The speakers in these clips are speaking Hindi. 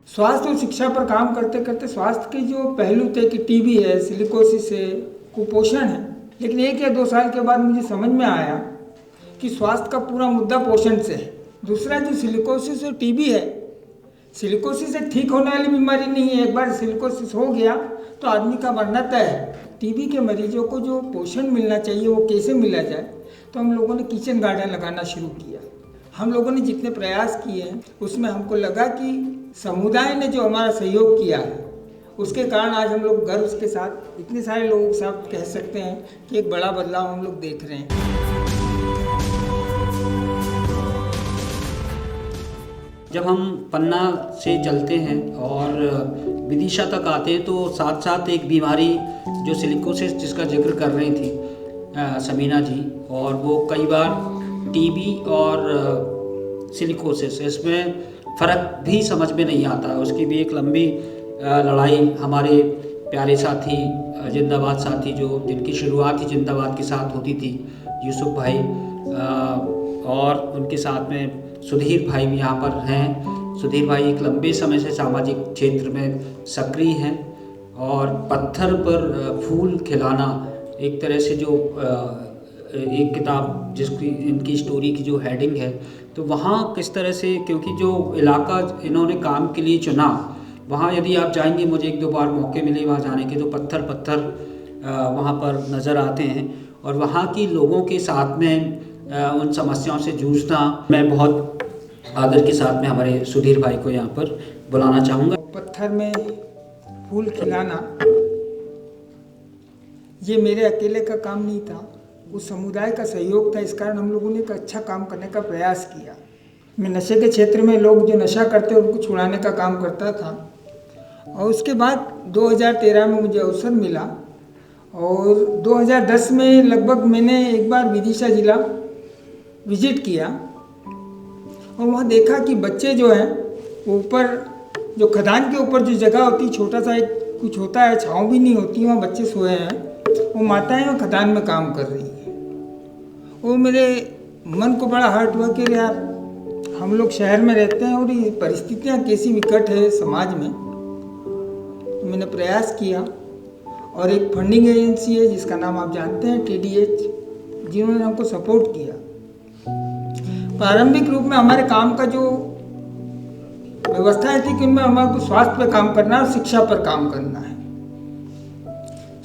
स्वास्थ्य और शिक्षा पर काम करते करते स्वास्थ्य के जो पहलू थे कि टीबी है, सिलिकोसिस है, कुपोषण है, लेकिन 1 या 2 साल के बाद मुझे समझ में आया कि स्वास्थ्य का पूरा मुद्दा पोषण से है। दूसरा जो सिलिकोसिस और टीबी है, सिलिकोसिस एक ठीक होने वाली बीमारी नहीं है। एक बार सिलिकोसिस हो गया तो आदमी का मरना तय है। टीबी के मरीजों को जो पोषण मिलना चाहिए वो कैसे मिला जाए, तो हम लोगों ने किचन गार्डन लगाना शुरू किया। हम लोगों ने जितने प्रयास किए हैं उसमें हमको लगा कि समुदाय ने जो हमारा सहयोग किया है उसके कारण आज हम लोग गर्व के साथ इतने सारे लोगों के साथ कह सकते हैं कि एक बड़ा बदलाव हम लोग देख रहे हैं। जब हम पन्ना से चलते हैं और विदिशा तक आते हैं तो साथ साथ एक बीमारी जो सिलिकोसिस जिसका जिक्र कर रही थी समीना जी, और वो कई बार टीबी और सिलिकोसिस इसमें फ़र्क भी समझ में नहीं आता। उसकी भी एक लंबी लड़ाई हमारे प्यारे साथी जिंदाबाद साथी जो जिनकी शुरुआत ही जिंदाबाद के साथ होती थी, यूसुफ भाई, और उनके साथ में सुधीर भाई भी यहाँ पर हैं। सुधीर भाई एक लंबे समय से सामाजिक क्षेत्र में सक्रिय हैं और पत्थर पर फूल खिलाना एक तरह से जो एक किताब जिसकी इनकी स्टोरी की जो हेडिंग है, तो वहाँ किस तरह से, क्योंकि जो इलाका इन्होंने काम के लिए चुना वहाँ यदि आप जाएंगे, मुझे 1-2 बार मौके मिले वहाँ जाने के, तो पत्थर वहाँ पर नज़र आते हैं और वहाँ की लोगों के साथ में उन समस्याओं से जूझना। मैं बहुत आदर के साथ में हमारे सुधीर भाई को यहाँ पर बुलाना चाहूँगा। पत्थर में फूल खिलाना ये मेरे अकेले का काम नहीं था, उस समुदाय का सहयोग था। इस कारण हम लोगों ने एक अच्छा काम करने का प्रयास किया। मैं नशे के क्षेत्र में लोग जो नशा करते हैं उनको छुड़ाने का काम करता था, और उसके बाद 2013 में मुझे अवसर मिला और 2010 में लगभग मैंने एक बार विदिशा जिला विजिट किया और वहाँ देखा कि बच्चे जो हैं ऊपर जो खदान के ऊपर जो जगह होती, छोटा सा एक कुछ होता है, छाँव भी नहीं होती, वहाँ बच्चे सोए हैं, वो माताएं वो खदान में काम कर रही हैं। वो मेरे मन को बड़ा हर्ट हुआ कि यार हम लोग शहर में रहते हैं और ये परिस्थितियाँ कैसी विकट है समाज में। तो मैंने प्रयास किया और एक फंडिंग एजेंसी है जिसका नाम आप जानते हैं, TDH, जिन्होंने हमको सपोर्ट किया। प्रारंभिक रूप में हमारे काम का जो व्यवस्थाएं थी कि उनमें हमारे को स्वास्थ्य पर काम करना है और शिक्षा पर काम करना है।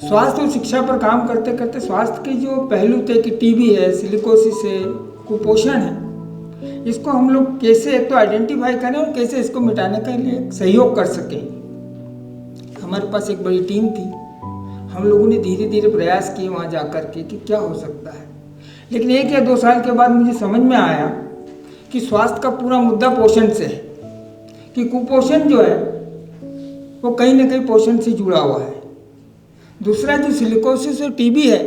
स्वास्थ्य और शिक्षा पर काम करते करते स्वास्थ्य के जो पहलू थे कि टीबी है, सिलिकोसिस है, कुपोषण है, इसको हम लोग कैसे एक तो आइडेंटिफाई करें और कैसे इसको मिटाने के लिए सहयोग कर सकें। हमारे पास एक बड़ी टीम थी, हम लोगों ने धीरे धीरे प्रयास किए वहाँ जा कर के कि क्या हो सकता है। लेकिन 1 या 2 साल के बाद मुझे समझ में आया कि स्वास्थ्य का पूरा मुद्दा पोषण से है, कि कुपोषण जो है वो कहीं ना कहीं पोषण से जुड़ा हुआ है। दूसरा जो सिलिकोसिस और टीबी है,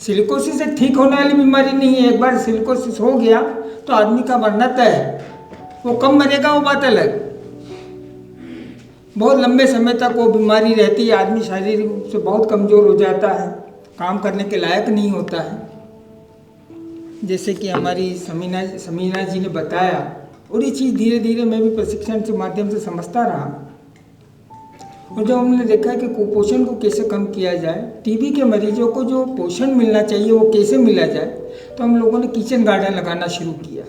सिलिकोसिस एक ठीक होने वाली बीमारी नहीं है। एक बार सिलिकोसिस हो गया तो आदमी का मरना तय है। वो कब मरेगा वो बात अलग, बहुत लंबे समय तक वो बीमारी रहती है, आदमी शारीरिक रूप से बहुत कमज़ोर हो जाता है, काम करने के लायक नहीं होता है, जैसे कि हमारी समीना जी ने बताया। और ये चीज़ धीरे धीरे मैं भी प्रशिक्षण के माध्यम से समझता रहा। और जब हमने देखा कि कुपोषण को कैसे कम किया जाए, टीबी के मरीजों को जो पोषण मिलना चाहिए वो कैसे मिला जाए, तो हम लोगों ने किचन गार्डन लगाना शुरू किया।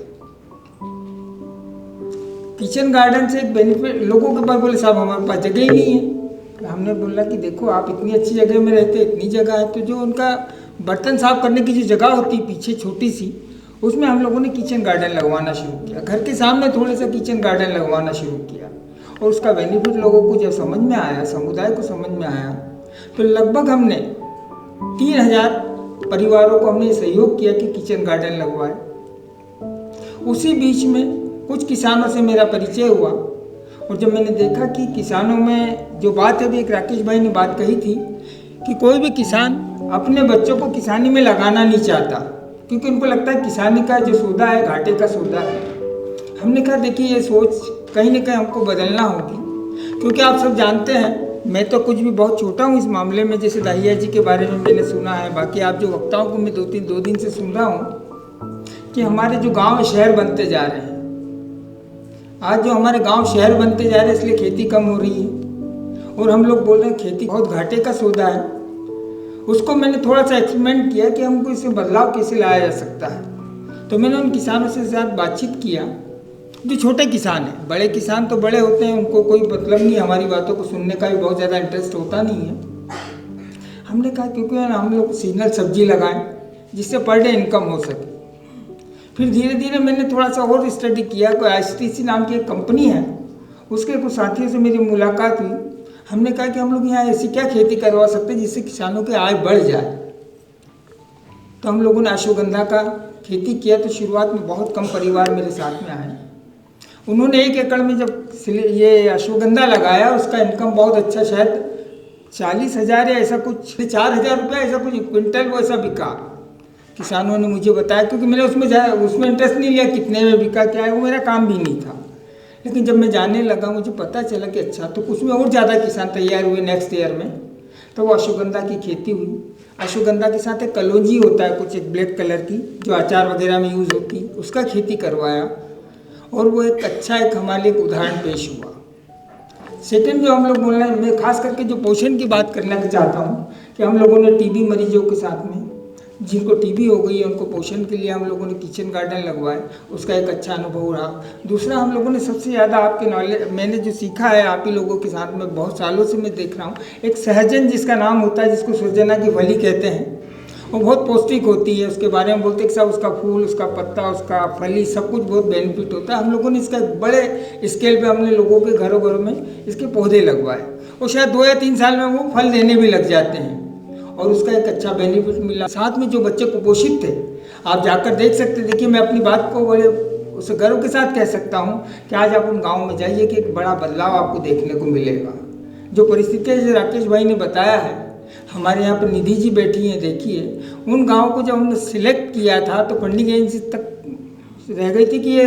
किचन गार्डन से एक बेनिफिट, लोगों के पास बोले साहब हमारे पास जगह ही नहीं है। हमने बोला कि देखो आप इतनी अच्छी जगह में रहते, इतनी जगह है, तो जो उनका बर्तन साफ करने की जो जगह होती पीछे छोटी सी, उसमें हम लोगों ने किचन गार्डन लगवाना शुरू किया। घर के सामने थोड़े सा किचन गार्डन लगवाना शुरू किया और उसका बेनिफिट लोगों को जब समझ में आया, समुदाय को समझ में आया, तो लगभग हमने 3000 परिवारों को हमने सहयोग किया कि किचन गार्डन लगवाए। उसी बीच में कुछ किसानों से मेरा परिचय हुआ और जब मैंने देखा कि किसानों में जो बात है, अभी एक राकेश भाई ने बात कही थी कि कोई भी किसान अपने बच्चों को किसानी में लगाना नहीं चाहता, क्योंकि उनको लगता है किसानी का जो सौदा है घाटे का सौदा है। हमने कहा देखिए ये सोच कहीं ना कहीं हमको बदलना होगी, क्योंकि आप सब जानते हैं मैं तो कुछ भी बहुत छोटा हूँ इस मामले में। जैसे दाहिया जी के बारे में मैंने सुना है, बाकी आप जो वक्ताओं को मैं 2 दिन से सुन रहा हूँ कि हमारे जो गाँव शहर बनते जा रहे हैं, आज जो हमारे गांव शहर बनते जा रहे हैं इसलिए खेती कम हो रही है, और हम लोग बोल रहे हैं खेती बहुत घाटे का सौदा है। उसको मैंने थोड़ा सा एक्सपेरिमेंट किया कि हमको इसमें बदलाव कैसे लाया जा सकता है। तो मैंने उन किसानों से साथ बातचीत किया जो छोटे किसान हैं। बड़े किसान तो बड़े होते हैं, उनको कोई मतलब नहीं, हमारी बातों को सुनने का भी बहुत ज़्यादा इंटरेस्ट होता नहीं है। हमने कहा क्योंकि हम लोग सीजनल सब्जी लगाएं जिससे पर डे इनकम हो सके। फिर धीरे धीरे मैंने थोड़ा सा और स्टडी किया। कोई ICTC नाम की एक कंपनी है, उसके कुछ साथियों से मेरी मुलाकात हुई। हमने कहा कि हम लोग यहाँ ऐसी क्या खेती करवा सकते हैं जिससे किसानों की आय बढ़ जाए। तो हम लोगों ने अश्वगंधा का खेती किया। तो शुरुआत में बहुत कम परिवार मेरे साथ में आए। उन्होंने 1 एकड़ में जब ये अश्वगंधा लगाया, उसका इनकम बहुत अच्छा, शायद 40,000 या ऐसा कुछ, 4,000 रुपये ऐसा कुछ क्विंटल वो ऐसा बिका। किसानों ने मुझे बताया, क्योंकि मैंने उसमें इंटरेस्ट नहीं लिया कितने में बिका क्या है, वो मेरा काम भी नहीं था। लेकिन जब मैं जाने लगा मुझे पता चला कि अच्छा, तो उसमें और ज़्यादा किसान तैयार हुए नेक्स्ट ईयर में। तो वो अश्वगंधा की खेती हुई। अश्वगंधा के साथ एक कलौंजी होता है कुछ, एक ब्लैक कलर की, जो अचार वगैरह में यूज़ होती है, उसका खेती करवाया। और वो एक अच्छा एक हमारे लिए उदाहरण पेश हुआ। सेकेंड जो हम लोग बोल रहे हैं, मैं खास करके जो पोषण की बात करना चाहता हूँ कि हम लोगों ने टीबी मरीजों के साथ में, जिनको टीबी हो गई है, उनको पोषण के लिए हम लोगों ने किचन गार्डन लगवाए। उसका एक अच्छा अनुभव रहा। दूसरा, हम लोगों ने सबसे ज़्यादा आपके नॉलेज मैंने जो सीखा है आप ही लोगों के साथ में, बहुत सालों से मैं देख रहा हूँ, एक सहजन जिसका नाम होता है, जिसको सुरजना की फली कहते हैं, वो बहुत पौष्टिक होती है। उसके बारे में बोलते हैं कि सब उसका फूल, उसका पत्ता, उसका फली, सब कुछ बहुत बेनिफिट होता है। हम लोगों ने इसका बड़े स्केल पे हमने लोगों के घरों घरों में इसके पौधे लगवाए, और शायद 2 या 3 साल में वो फल देने भी लग जाते हैं, और उसका एक अच्छा बेनिफिट मिला। साथ में जो बच्चे कुपोषित थे, आप जाकर देख सकते। देखिए, मैं अपनी बात को बड़े उस गर्व के साथ कह सकता हूँ कि आज आप उन गाँव में जाइए कि एक बड़ा बदलाव आपको देखने को मिलेगा। जो परिस्थितियाँ जो राकेश भाई ने बताया है, हमारे यहाँ पर निधि जी बैठी हैं, देखिए उन गाँव को जब हमने सिलेक्ट किया था तो फंडिंग एजेंसी तक रह गई थी कि ये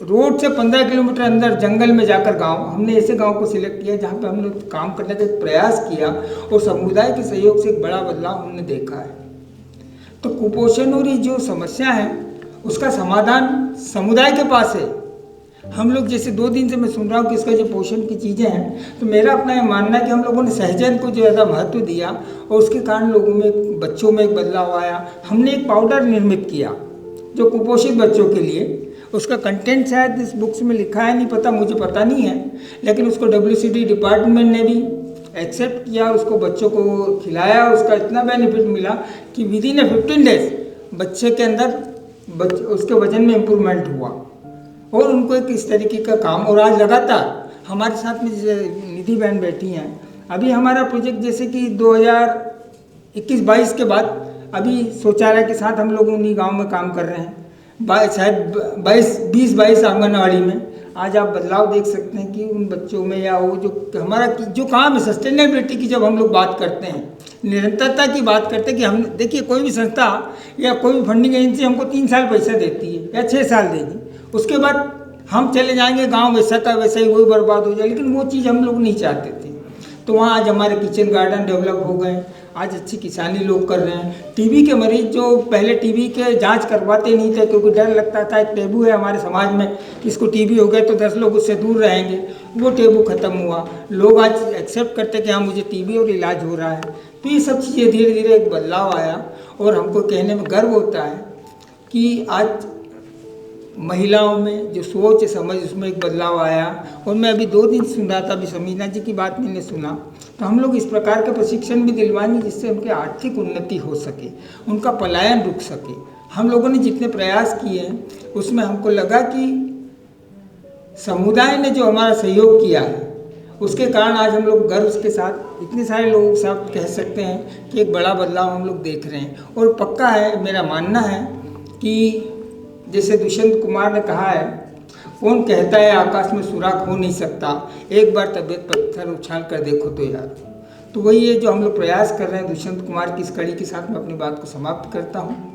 रोड से 15 किलोमीटर अंदर जंगल में जाकर गांव, हमने ऐसे गांव को सिलेक्ट किया जहां पे हमने काम करने का प्रयास किया, और समुदाय के सहयोग से एक बड़ा बदलाव हमने देखा है। तो कुपोषण और ये जो समस्या है उसका समाधान समुदाय के पास है। हम लोग जैसे 2 दिन से मैं सुन रहा हूँ कि इसका जो पोषण की चीज़ें हैं, तो मेरा अपना ये मानना है कि हम लोगों ने सहजन को जो ज़्यादा महत्व दिया, और उसके कारण लोगों में, बच्चों में एक बदलाव आया। हमने एक पाउडर निर्मित किया जो कुपोषित बच्चों के लिए, उसका कंटेंट शायद इस बुक्स में लिखा है, नहीं पता, मुझे पता नहीं है, लेकिन उसको WCD डिपार्टमेंट ने भी एक्सेप्ट किया, उसको बच्चों को खिलाया। उसका इतना बेनिफिट मिला कि विदिन 15 डेज बच्चे के अंदर उसके वजन में इम्प्रूवमेंट हुआ, और उनको एक इस तरीके का काम। और आज लगातार हमारे साथ में निधि बहन बैठी हैं। अभी हमारा प्रोजेक्ट जैसे कि 2021-22 के बाद अभी शौचालय के साथ हम लोग उन्हीं गाँव में काम कर रहे हैं, शायद 20-22 आंगनवाड़ी में। आज आप बदलाव देख सकते हैं कि उन बच्चों में, या वो जो हमारा जो काम है सस्टेनेबिलिटी की, जब हम लोग बात करते हैं, निरंतरता की बात करते हैं कि हम देखिए कोई भी संस्था या कोई भी फंडिंग एजेंसी हमको 3 साल पैसा देती है या 6 साल देगी, उसके बाद हम चले जाएंगे गांव वैसा का वैसा ही, वही बर्बाद हो जाए। लेकिन वो चीज़ हम लोग नहीं चाहते थे। तो वहाँ आज हमारे किचन गार्डन डेवलप हो गए, आज अच्छी किसानी लोग कर रहे हैं। टीबी के मरीज जो पहले टीबी के जांच करवाते नहीं थे क्योंकि डर लगता था, एक टेबू है हमारे समाज में कि इसको टीबी हो गया तो 10 लोग उससे दूर रहेंगे, वो टेबू खत्म हुआ। लोग आज एक्सेप्ट करते कि हाँ मुझे टीबी और इलाज हो रहा है। तो ये सब चीज़ें धीरे धीरे एक बदलाव आया, और हमको कहने में गर्व होता है कि आज महिलाओं में जो सोच समझ, उसमें एक बदलाव आया। और मैं अभी 2 दिन सुन रहा था, अभी समीना जी की बात मैंने सुना, तो हम लोग इस प्रकार के प्रशिक्षण भी दिलवाएंगे जिससे उनकी आर्थिक उन्नति हो सके, उनका पलायन रुक सके। हम लोगों ने जितने प्रयास किए हैं उसमें हमको लगा कि समुदाय ने जो हमारा सहयोग किया है उसके कारण आज हम लोग गर्व के साथ इतने सारे लोगों के साथ कह सकते हैं कि एक बड़ा बदलाव हम लोग देख रहे हैं। और पक्का है, मेरा मानना है कि जैसे दुष्यंत कुमार ने कहा है, कौन कहता है आकाश में सुराख हो नहीं सकता, एक बार तबीयत पत्थर उछाल कर देखो तो यार। तो वही है जो हम लोग प्रयास कर रहे हैं। दुष्यंत कुमार की इस कड़ी के साथ मैं अपनी बात को समाप्त करता हूँ।